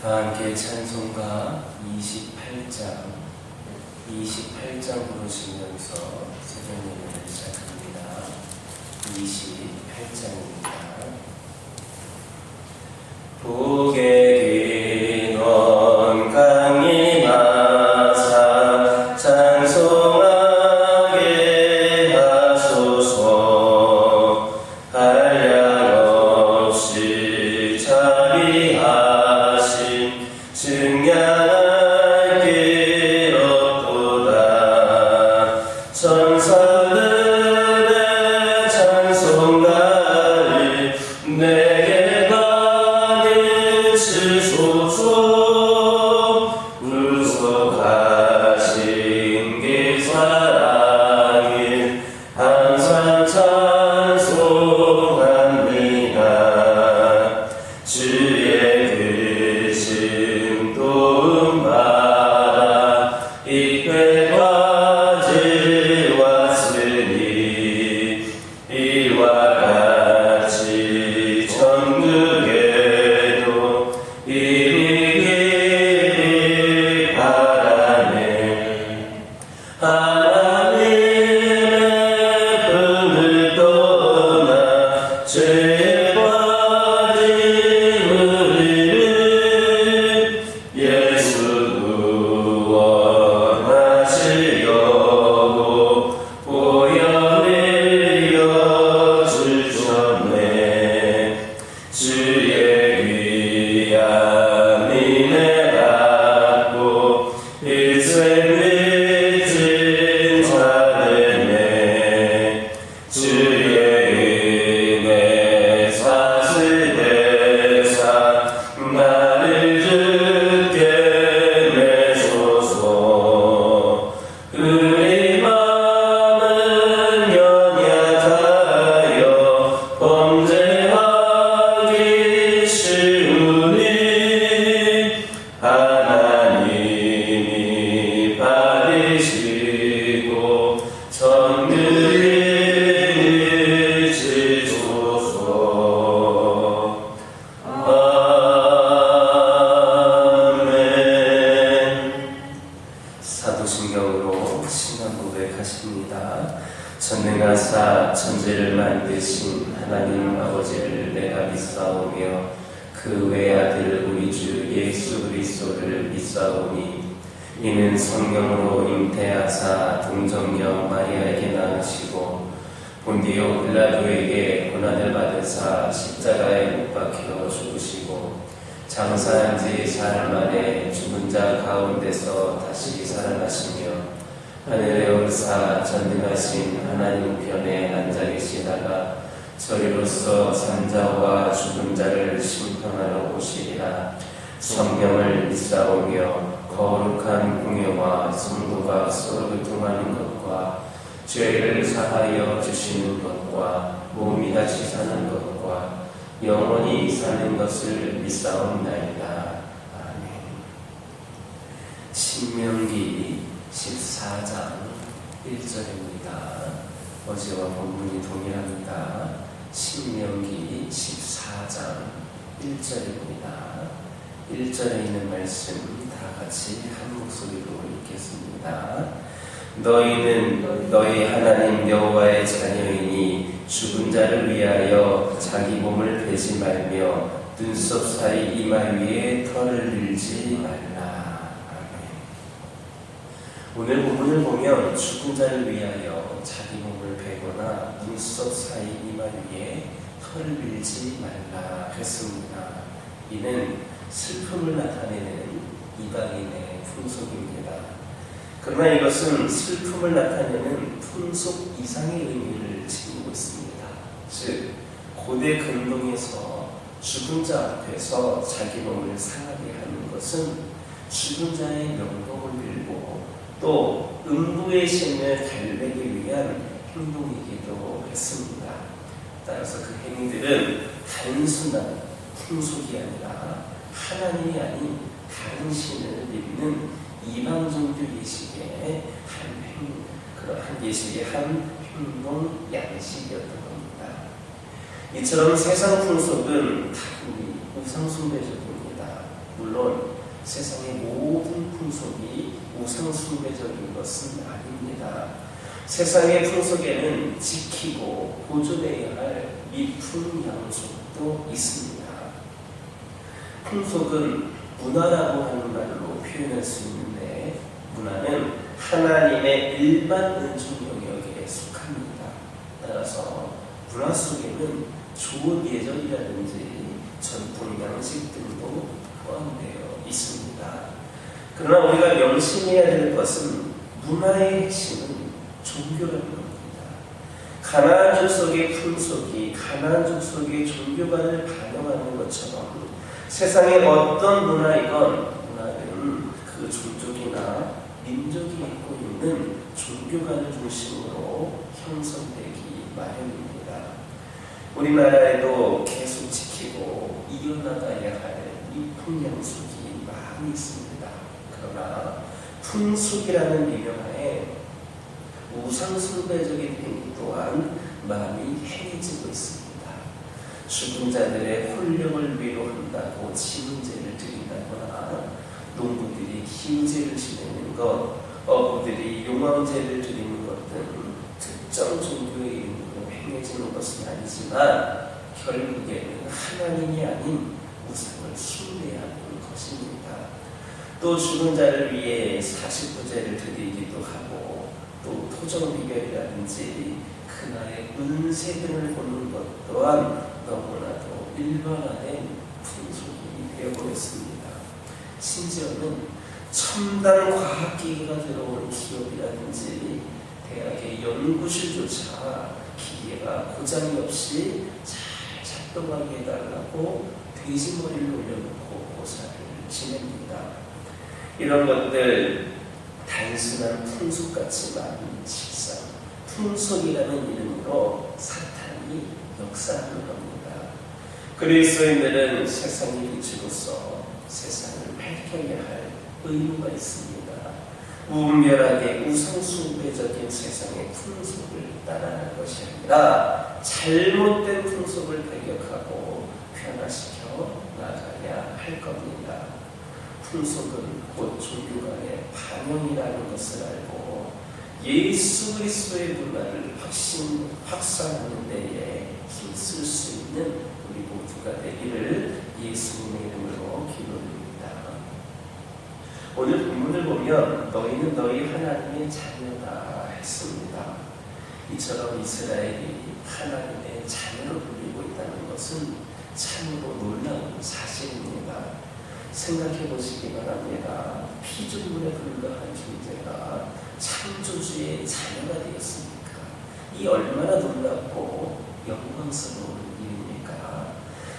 함께 찬송가 28장 부르시면서 새벽 예배를 시작합니다. 28장입니다. 복의 근원 강림하사 찬송하게 하소서. 한량없이 자비하신 증량할 길 없도다. 천사들의 찬송가를 내게 받으시소서. 구속하신 길 사랑을 항상 찬송합니다. 주의 크신 도움 받아 이때까지 왔으니 이와 같이 천국에도 이르기를 바라네. 하나님의 품을 떠나 죄에 빠진 우리를 예수 구원하시려고 보혈을 이어주셨네. 주의 귀한 은혜 받고 일생 믿은 자들네. 주의 은혜 사슬대사 나를 주께 내소서. 우리 마음은 연약하여 범죄하기 쉬우니 하나님이 받으시고 천국에 주소서. 아멘. 사도신경으로 신앙 고백하십니다. 전능하사 천지를 만드신 하나님 아버지를 내가 믿사오며 그 외아들 우리 주 예수 그리스도를 믿사오니 이는 성령으로 잉태하사 동정녀 마리아에게 낳으시고 본디오 빌라도에게 고난을 받으사 십자가에 못 박혀 죽으시고 장사한 지 사흘 만에 죽은 자 가운데서 다시 살아나시며 하늘에 오르사 전능하신 하나님 편에 앉아 계시다가 저리로서 산자와 죽은 자를 심판하러 오시리라. 성령을 믿사오며 거룩한 공예와 성도가 서로 교통하는 것과 죄를 사하여 주시는 것과 몸이 다시 사는 것과 영원히 사는 것을 믿사옵나이다. 아멘. 신명기 14장 1절입니다. 어제와 본문이 동일합니다. 신명기 14장 1절입니다. 1절에 있는 말씀 다 같이 한 목소리로 읽겠습니다. 너희는 너희 하나님 여호와의 자녀이니 죽은 자를 위하여 자기 몸을 베지 말며 눈썹 사이 이마 위에 털을 밀지 말라. 아멘. 오늘 본문을 보면 죽은 자를 위하여 자기 몸을 베거나 눈썹 사이 이마 위에 털을 밀지 말라 했습니다. 이는 슬픔을 나타내는 이방인의 풍속입니다. 그러나 이것은 슬픔을 나타내는 풍속 이상의 의미를 지니고 있습니다. 즉, 고대 근동에서 죽은 자 앞에서 자기 몸을 상하게 하는 것은 죽은 자의 명복을 빌고 또 음부의 신을 달래기 위한 행동이기도 했습니다. 따라서 그 행위들은 단순한 풍속이 아니라 하나님이 아닌 다른 신을 믿는 이방 종교 예식의 그러한 예식의 한 행동 양식이었던 겁니다. 이처럼 세상 풍속은 다분히 우상 숭배적입니다. 물론 물론 세상의 모든 풍속이 우상숭배적인 것은 아닙니다. 세상의 풍속에는 지키고 보존해야 할 미풍양속도 있습니다. 풍속은 문화라고 하는 말로 표현할 수 있는데, 문화는 하나님의 일반 은총 영역에 속합니다. 따라서 문화 속에는 좋은 예절이라든지 전통 양식 등도 포함되어 있습니다. 그러나 우리가 명심해야 될 것은 문화의 핵심은 종교라는 겁니다. 가나안 족속의 풍속이 가나안 족속의 종교관을 반영하는 것처럼 세상의 어떤 문화이건 문화는 그 종족이나 민족이 갖고 있는 종교관을 중심으로 형성되기 마련입니다. 우리나라에도 계속 지키고 이어나가야 할 이 풍양속이 많이 있습니다. 그러나 풍속이라는 미명하에 우상숭배적인 행위 또한 많이 행해지고 있습니다. 죽은 자들의 혼령을 위로한다고 지문제를 드린다거나, 농부들이 기우제를 지내는 것, 어부들이 용왕제를 드리는 것 등 특정 종교의 이름으로 행해지는 것은 아니지만 결국에는 하나님이 아닌 우상을 숭배하는 것입니다. 또 죽은 자를 위해 49제를 드리기도 하고, 또 토정비결이라든지 그날의 운세 등을 보는 것 또한 너무나도 일반화된 풍속이 되어버렸습니다. 심지어는 첨단 과학기기가 들어온 기업이라든지 대학의 연구실조차 기계가 고장이 없이 잘 작동하게 해달라고 돼지머리를 올려놓고 고사를 지냅니다. 이런 것들 단순한 풍속 같지만 실상 풍속이라는 이름으로 사탄이 역사하는 겁니다. 그리스도인들은 세상의 빛으로서 세상을 밝혀야 할 의무가 있습니다. 무분별하게 우상숭배적인 세상의 풍속을 따라갈 것이 아니라 잘못된 풍속을 배격하고 변화시켜 나가야 할 겁니다. 풍속은 곧 종교관의 반영이라는 것을 알고 예수 그리스도의 문화를 확산하는 데에 힘쓸 수 있는 우리 모두가 되기를 예수님의 이름으로 기도드립니다. 오늘 본문을 보면 너희는 너희 하나님의 자녀다 했습니다. 이처럼 이스라엘이 하나님의 자녀로 불리고 있다는 것은 참으로 놀라운 사실입니다. 생각해 보시기 바랍니다. 피조물에 불과한 존재가 창조주의 자녀가 되었습니까? 이 얼마나 놀랍고 영광스러운 일입니까?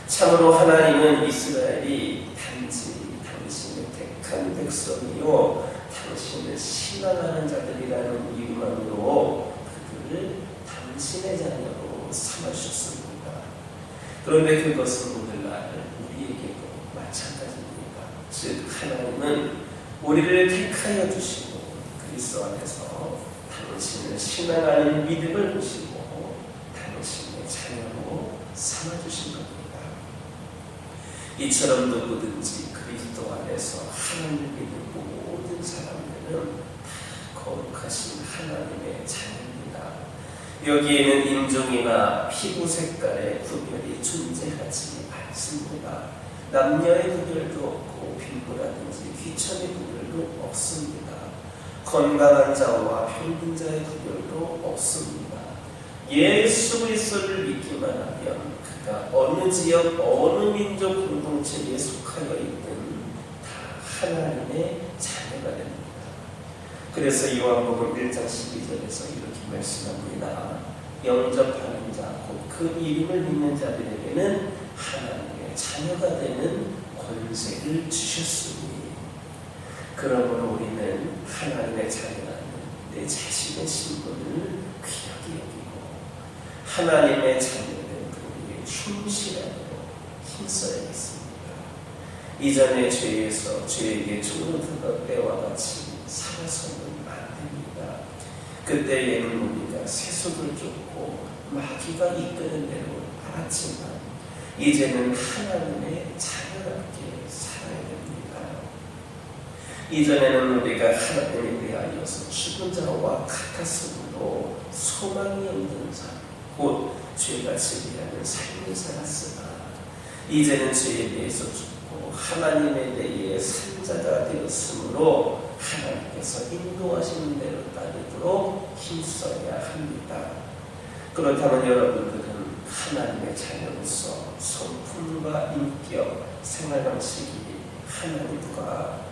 참으로 하나님은 이스라엘이 단지 당신의 택한 백성이요 당신을 신앙하는 자들이라는 이유만으로 그들을 당신의 자녀로 삼으셨습니다. 그런데 그것은 오늘날 우리에게도 마찬가지입니다. 즉 하나님은 우리를 택하여 주시고 그리스도 안에서 당신을 신앙하는 믿음을 보시고 당신의 자녀로 삼아주신 겁니다. 이처럼 누구든지 그리스도 안에서 하나님을 믿는 모든 사람들은 다 거룩하신 하나님의 자녀입니다. 여기에는 인종이나 피부 색깔의 구별이 존재하지 않습니다. 남녀의 구별도 없고 빈부라든지 귀천의 구별도 없습니다. 건강한 자와 병든 자의 구별도 없습니다. 예수 그리스도를 믿기만 하면 그가 어느 지역 어느 민족 공동체에 속하여 있든 다 하나님의 자녀가 됩니다. 그래서 요한복음 1장 12절에서 이렇게 말씀합니다. 영접하는 자 곧 그 이름을 믿는 자들에게는 하나님의 자녀가 되는 권세를 주셨으니, 그러므로 우리는 하나님의 자녀라는 내 자신의 신분을 귀하게 여기고 하나님의 자녀는 우리의 충실함으로 힘써야겠습니다. 이전의 죄에서 죄에게 쫓겨들던 때와 같이 살아서는 안 됩니다. 그때에는 우리가 세속을 쫓고 마귀가 이끄는 대로 알았지만 이제는 하나님의 자녀답게 살아야 됩니다. 이전에는 우리가 하나님에 대하여서 죽은 자와 같았으므로 소망이 없는 자, 곧 죄가 지배하는 삶을 살았으나 이제는 죄에 대해서 죽고 하나님에 대해 산 자가 되었으므로 하나님께서 인도하시는 대로 따르도록 힘써야 합니다. 그렇다면 여러분들은 하나님의 자녀로서 성품과 인격, 생활 방식이 하나님과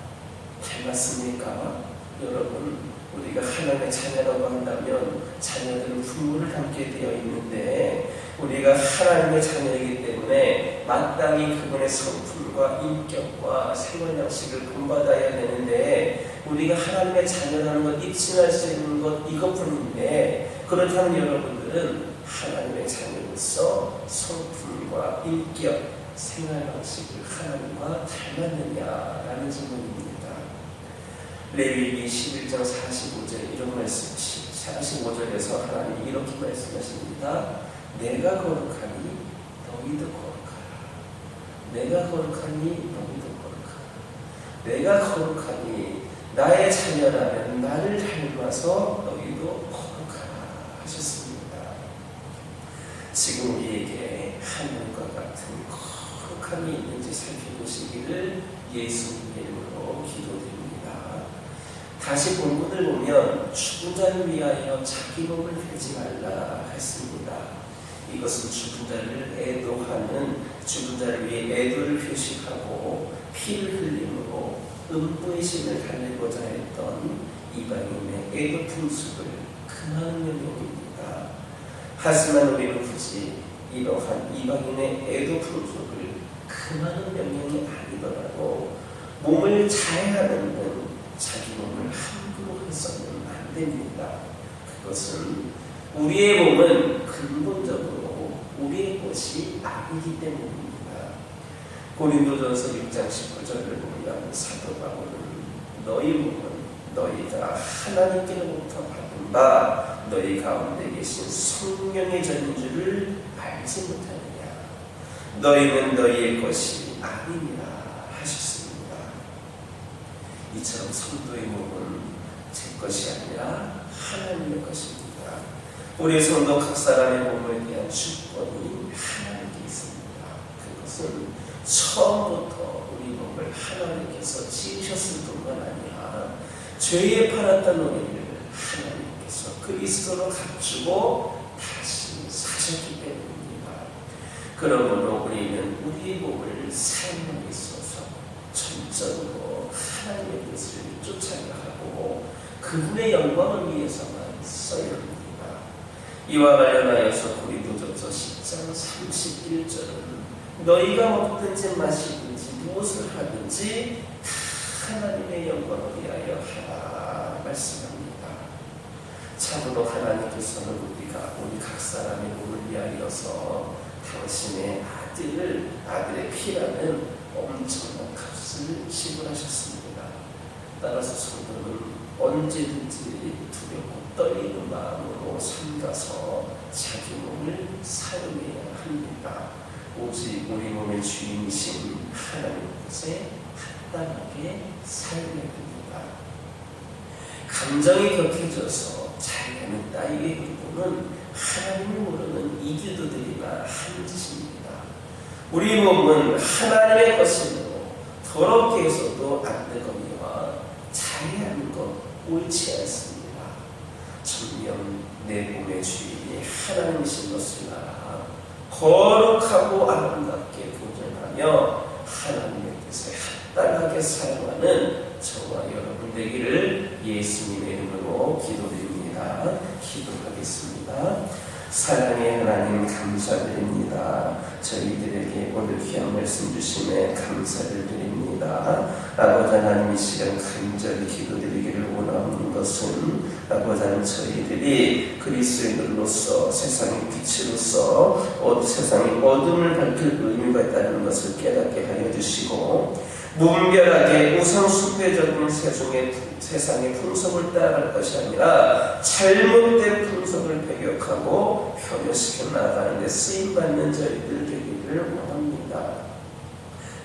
닮았습니까? 여러분, 우리가 하나님의 자녀라고 한다면 자녀들은 부모를 닮게 되어 있는데 우리가 하나님의 자녀이기 때문에 마땅히 그분의 성품과 인격과 생활 양식을 본받아야 되는데 우리가 하나님의 자녀라는 것 잊지 말 수 있는 것 이것뿐인데 그렇다면 여러분들은 하나님의 자녀로서 성품과 인격, 생활 방식을 하나님과 닮았느냐라는 질문입니다. 레위기 11장 45절 이런 말씀 45절에서 하나님이 이렇게 말씀하십니다. 내가 거룩하니 너희도 거룩하라. 내가 거룩하니 너희도 거룩하라. 내가 거룩하니 나의 자녀라면 나를 닮아서 너희도 거룩하라 하셨습니다. 지금 우리에게 하나님과 같은 거룩함이 있는지 살펴보시기를 예수님의 이름으로 기도드립니다. 다시 본문을 보면 죽은 자를 위하여 자기 몸을 베지 말라 했습니다. 이것은 죽은 자를 애도하는 죽은 자를 위해 애도를 표시하고 피를 흘림으로 음부의 신을 달래고자 했던 이방인의 애도 풍습을 금하는 명령입니다. 하지만 우리는 굳이 이러한 이방인의 애도 풍습을 금하는 명령이 아니더라도 몸을 자해하는 등 자기 몸을 함부로 해서는 안 됩니다. 그것은 우리의 몸은 근본적으로 우리의 것이 아니기 때문입니다. 고린도전서 6장 19절을 보면 사도 바울은 너희 몸은 너희가 하나님께로부터 받은 바 너희 가운데 계신 성령의 전인 줄을 알지 못하느냐. 너희는 너희의 것이 아니니라 하셨습니다. 이처럼 성도의 몸은 제 것이 아니라 하나님의 것입니다. 우리 성도 각 사람의 몸에 대한 주권이 하나님께 있습니다. 그것은 처음부터 우리 몸을 하나님께서 지으셨을 뿐만 아니라 죄에 팔았던 우리를 하나님께서 그리스도로 갖추고 다시 사셨기 때문입니다. 그러므로 우리는 우리 몸을 삶에 있어서 전적으로 하나님의 뜻을 쫓아가고 그분의 영광을 위해서만 써야 합니다. 이와 관련하여서 고린도전서 10장 31절은 너희가 먹든지 마시든지 무엇을 하든지 하나님의 영광을 위하여 하라 말씀합니다. 참으로 하나님께서는 우리 각 사람의 몸을 위하여서 당신의 아들의 피라는 엄청난 값을 지불하셨습니다. 따라서 성도는 언제든지 두렵고 떨리는 마음으로 삼가서 자기 몸을 사용해야 합니다. 오직 우리 몸의 주인이신 하나님 뜻에 합당하게 사용해야 됩니다. 감정이 격해져서 잘하는 나에게 이르고는 하나님을 모르는 이교도들이나 하는 짓입니다. 우리 몸은 하나님의 것이므로 더럽게 해서도 안 되거니와 자해하는 것 옳지 않습니다. 전면 내 몸의 주인이 하나님이신 것을 알아 거룩하고 아름답게 보존하며 하나님의 뜻에 합당하게 사용하는 저와 여러분 되기를 예수님의 이름으로 기도드립니다. 기도하겠습니다. 사랑의 하나님 감사드립니다. 저희들에게 오늘 귀한 말씀 주심에 감사를 드립니다. 아버지 하나님 이 시간 간절히 기도드리기를 원하는 것은 아버지 하나님 저희들이 그리스도인으로서 세상의 빛으로서 세상의 어둠을 밝힐 의무가 있다는 것을 깨닫게 하여 주시고 무분별하게 우상숭배적인 세상의 풍속을 따라갈 것이 아니라 잘못된 풍속을 배격하고 변화시켜 나가는 데 쓰임받는 저희들 되기를 원합니다.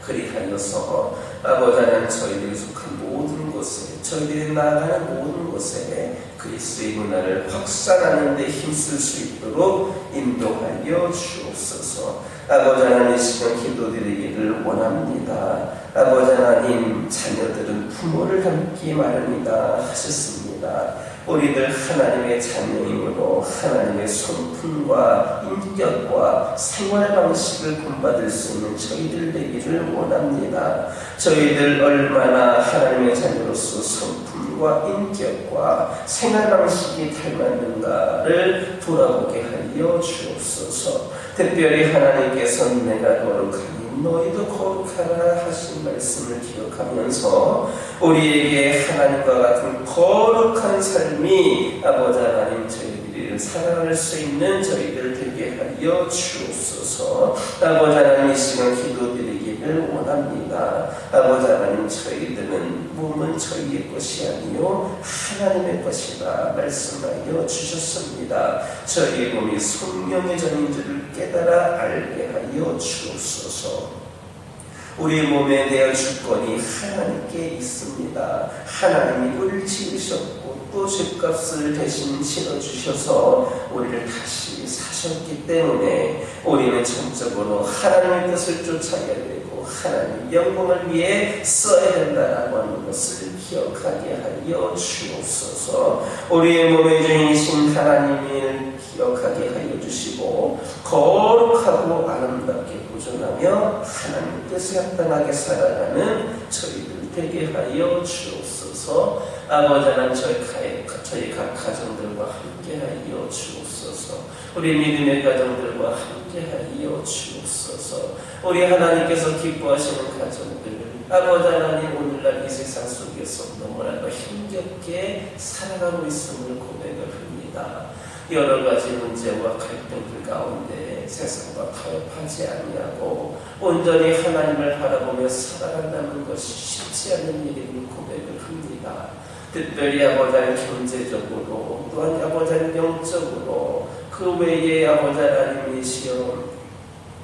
그리하여서 아버지 하나님 저희들이 속한 모든 곳에 저희들이 나아가는 모든 곳에 그리스도의 문화를 확산하는 데 힘쓸 수 있도록 인도하여 주옵소서. 아버지 하나님 이 시간 기도드리기를 원합니다. 아버지 하나님 자녀들은 부모를 닮기 마련이다 하셨습니다. 우리들 하나님의 자녀이므로 하나님의 성품과 인격과 생활 방식을 본받을 수 있는 저희들 되기를 원합니다. 저희들 얼마나 하나님의 자녀로서 성품과 인격과 생활 방식이 닮았는가를 돌아보게 하여 주옵소서. 특별히 하나님께서 내가 거룩하니 너희도 거룩하라 하신 말씀을 기억하면서 우리에게 하나님과 같은 거룩한 삶이 아버지 하나님 저희들이 살아갈 수 있는 저희들 되게 하여 주옵소서. 아버지 하나님 이 시간 기도드리기를 원합니다. 아버지 하나님 저희들은 몸은 저희의 것이 아니요 하나님의 것이다 말씀하여 주셨습니다. 저희의 몸이 성령의 전인 줄을 깨달아 알게 하여 주옵소서. 우리 몸에 대한 주권이 하나님께 있습니다. 하나님이 우리를 지으셨고 또 죄값을 대신 치러주셔서 우리를 다시 사셨기 때문에 우리는 전적으로 하나님의 뜻을 쫓아야 되고 하나님 영광을 위해 써야 된다라고 하는 것을 기억하게 하여 주옵소서. 우리의 몸의 주인이신 하나님을 기억하게 하여 주시고 거룩하고 아름답게 보존하며 하나님의 뜻에 합당하게 살아가는 저희들 되게 하여 주옵소서. 아버지 하나님 저희 각 가정들과 함께 하여 주옵소서. 우리 믿음의 가정들과 함께 하여 주옵소서. 우리 하나님께서 기뻐하시는 가정들 아버지 하나님 오늘날 이 세상 속에서 너무나도 힘겹게 살아가고 있음을 고백을 합니다. 여러 가지 문제와 갈등들 가운데 세상과 타협하지 아니하고 온전히 하나님을 바라보며 살아간다는 것이 쉽지 않은 일임을 고백을 합니다. 특별히 아버지 하나님 경제적으로 또한 아버지 하나님 영적으로 그 외에 아버지 하나님이시여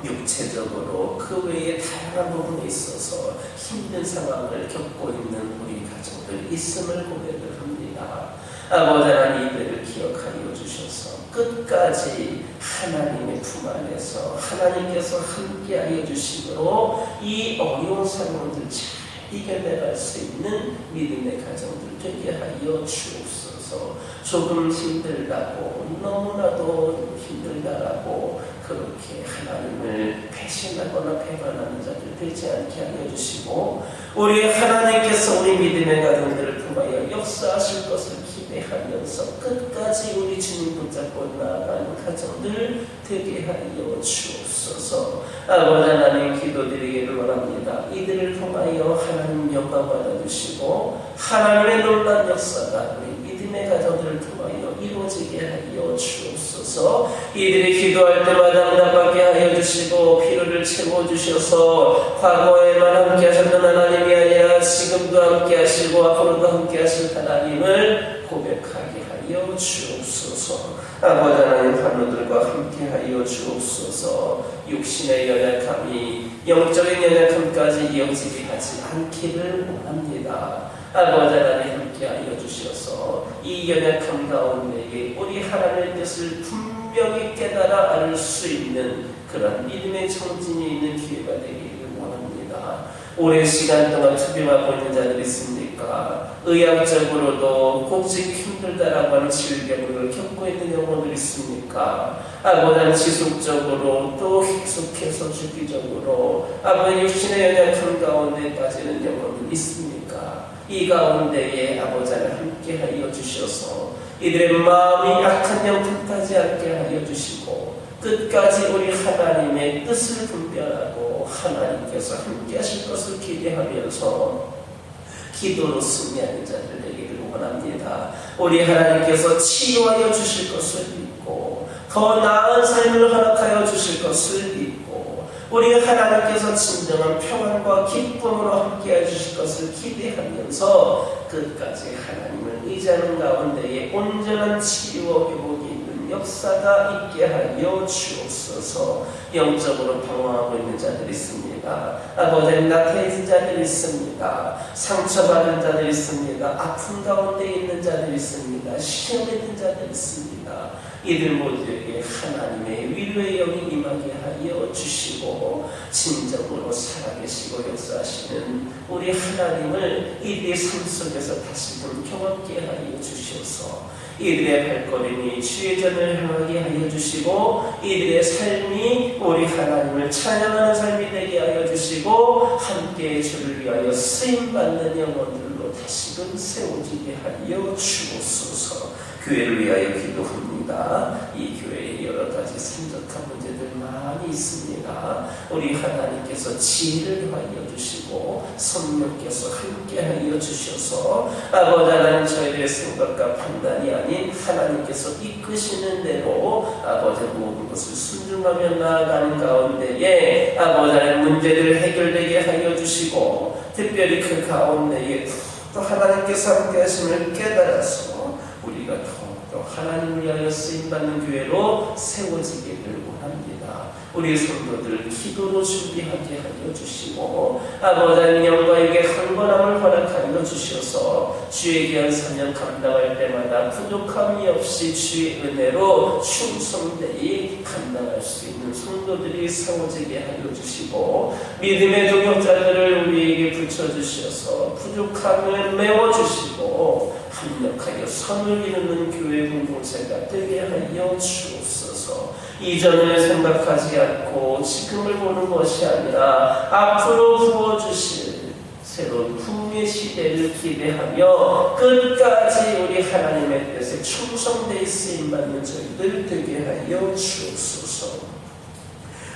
육체적으로 그 외에 다양한 부분에 있어서 힘든 상황을 겪고 있는 우리 가정들 있음을 고백을 합니다. 아버지 하나님 이들을 기억하여 주셔서 끝까지 하나님의 품 안에서 하나님께서 함께하여 주심으로 이 어려운 상황들 잘 이겨내갈 수 있는 믿음의 가정들 되게 하여 주옵소서. 조금 힘들다고 너무나도 힘들다라고 그렇게 하나님을 배신하거나 배반하는 자들 되지 않게 하여 주시고 우리 하나님께서 우리 믿음의 가정들을 통하여 역사하실 것을 기대하면서 끝까지 우리 주님 붙잡고 나아가는 가정들 되게 하여 주옵소서. 아버지 하나님 기도드리기를 원합니다. 이들을 통하여 하나님 영광 받아주시고 하나님의 놀라운 역사가 우리 믿음의 가정들을 통하여 이루어지게 하여 주옵소서. 이들이 기도할 때마다 응답받게 하여 주시고 필요를 채워주셔서 과거에만 함께 하셨던 하나님이 아니라 지금도 함께 하시고 앞으로도 함께 하실 하나님을 고백하게 하여 주옵소서. 아버지 하나님 환우들과 함께 하여 주옵소서. 육신의 연약함이 영적인 연약함까지 이어지게 하지 않기를 원합니다. 아버지 하나님 함께 하여 주셔서 이 연약함 가운데에 우리 하나님의 뜻을 분명히 깨달아 알 수 있는 그런 믿음의 정진이 있는 기회가 되기를 원합니다. 오랜 시간 동안 투병하고 있는 자들이 있습니까? 의학적으로도 꼭지 힘들다라고 하는 질병을 겪고 있는 영혼들이 있습니까? 아버지 지속적으로 또 계속해서 주기적으로 아버지 육신의 연약함 가운데 빠지는 영혼들이 있습니까? 이 가운데에 아버지 함께 하여 주셔서 이들의 마음이 약한 영혼 타지 않게 하여 주시고 끝까지 우리 하나님의 뜻을 분별하고 하나님께서 함께 하실 것을 기대하면서 기도로 승리하는 자들 되기를 원합니다. 우리 하나님께서 치유하여 주실 것을 믿고 더 나은 삶을 허락하여 주실 것을 믿고 우리 하나님께서 진정한 평안과 기쁨으로 함께해 주실 것을 기대하면서 끝까지 하나님을 의지하는 가운데에 온전한 치유와 회복이 있는 되는 역사가 있게 하여 주옵소서. 영적으로 방황하고 있는 자들이 있습니다. 아버지, 낙해진 자들이 있습니다. 상처받은 자들이 있습니다. 아픔 가운데 있는 자들이 있습니다. 시험에 든 자들이 있습니다. 이들 모두에게 하나님의 위로의 영이 임하게 하여 주시고 진정으로 살아계시고 역사하시는 우리 하나님을 이들의 삶 속에서 다시금 경험케 하여 주셔서 이들의 발걸음이 주의 전을 향하게 하여 주시고 이들의 삶이 우리 하나님을 찬양하는 삶이 되게 하여 주시고 함께 주를 위하여 쓰임받는 영혼들로 다시금 세워지게 하여 주옵소서. 교회를 위하여 기도합니다. 이 교회에 여러 가지 산적한 문제들 많이 있습니다. 우리 하나님께서 지혜를 더하여 주시고 성령께서 함께 하여 주셔서 아버지 하나님, 저희들의 생각과 판단이 아닌 하나님께서 이끄시는 대로 아버지 모든 것을 순종하며 나아가는 가운데에 아버지 하나님 문제들 해결되게 하여 주시고 특별히 그 가운데에 또 하나님께서 함께 하심을 깨달아서 우리가 더욱더 하나님을 위하여 쓰임받는 교회로 세워지기를 원합니다. 우리 성도들을 기도로 준비하게 하여 주시고 아버지 하나님, 영광에게 강건함을 허락하여 주셔서 주의 귀한 사명 감당할 때마다 부족함이 없이 주의 은혜로 충성되이 감당할 수 있는 성도들이 세워지게 하여 주시고 믿음의 동역자들을 우리에게 붙여주셔서 부족함을 메워주시고 합력하여 선을 이루는 교회 공동체가 되게 하여 주옵소서. 이전을 생각하지 않고 지금을 보는 것이 아니라 앞으로 부어주실 새로운 후의 시대를 기대하며 끝까지 우리 하나님의 뜻에 충성되이 쓰임받는 저희들 되게 하여 주옵소서.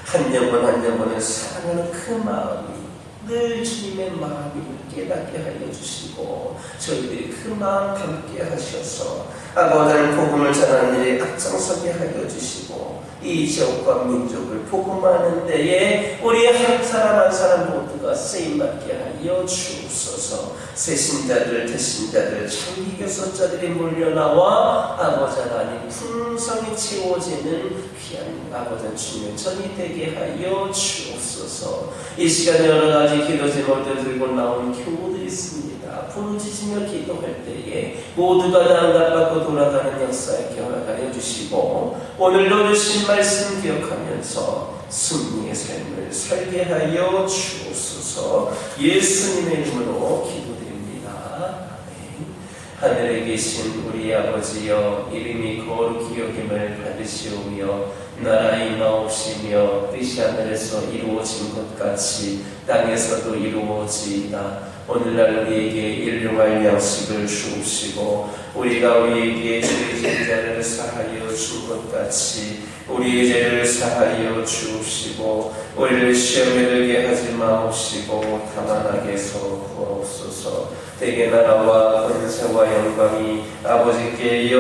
한 영혼 한 영혼을 사랑하는 그 마음이 늘 주님의 마음을 깨닫게 하여 주시고 저희들이 그 마음 함께 하셔서 아버지 하나님, 복음을 전하는 일에 앞장서게 하여 주시고 이 지역과 민족을 복음하는 데에 우리 한 사람 한 사람 모두가 쓰임받게 하여 주옵소서. 새신자들, 대신자들, 장기교섭자들이 몰려나와 아버지 하나님 풍성히 채워지는 귀한 아버지 주님의 전이 되게 하여 주옵소서. 이 시간에 여러 가지 기도 제목들 들고 나온 교우들이 있습니다. 부르짖으며 기도할 때에 모두가 다 응답받고 돌아가는 역사에 허락하여 주시고 오늘도 주신 말씀 기억하면서 승리의 삶을 살게 하여 주옵소서. 예수님의 이름으로 기도드립니다. 아멘. 하늘에 계신 우리 아버지여, 이름이 거룩히 여김을 받으시오며 나라 임하옵시며 뜻이 하늘에서 이루어진 것 같이 땅에서도 이루어지이다. 오늘날 우리에게 일용할 양식을 주옵시고 우리가 우리에게 죄 지은 자를 사하여 준 것 같이 우리의 죄를 사하여 주옵시고 우리를 시험에 들게 하지 마옵시고 다만 악에서 구하옵소서. 대개 나라와 권세와 영광이 아버지께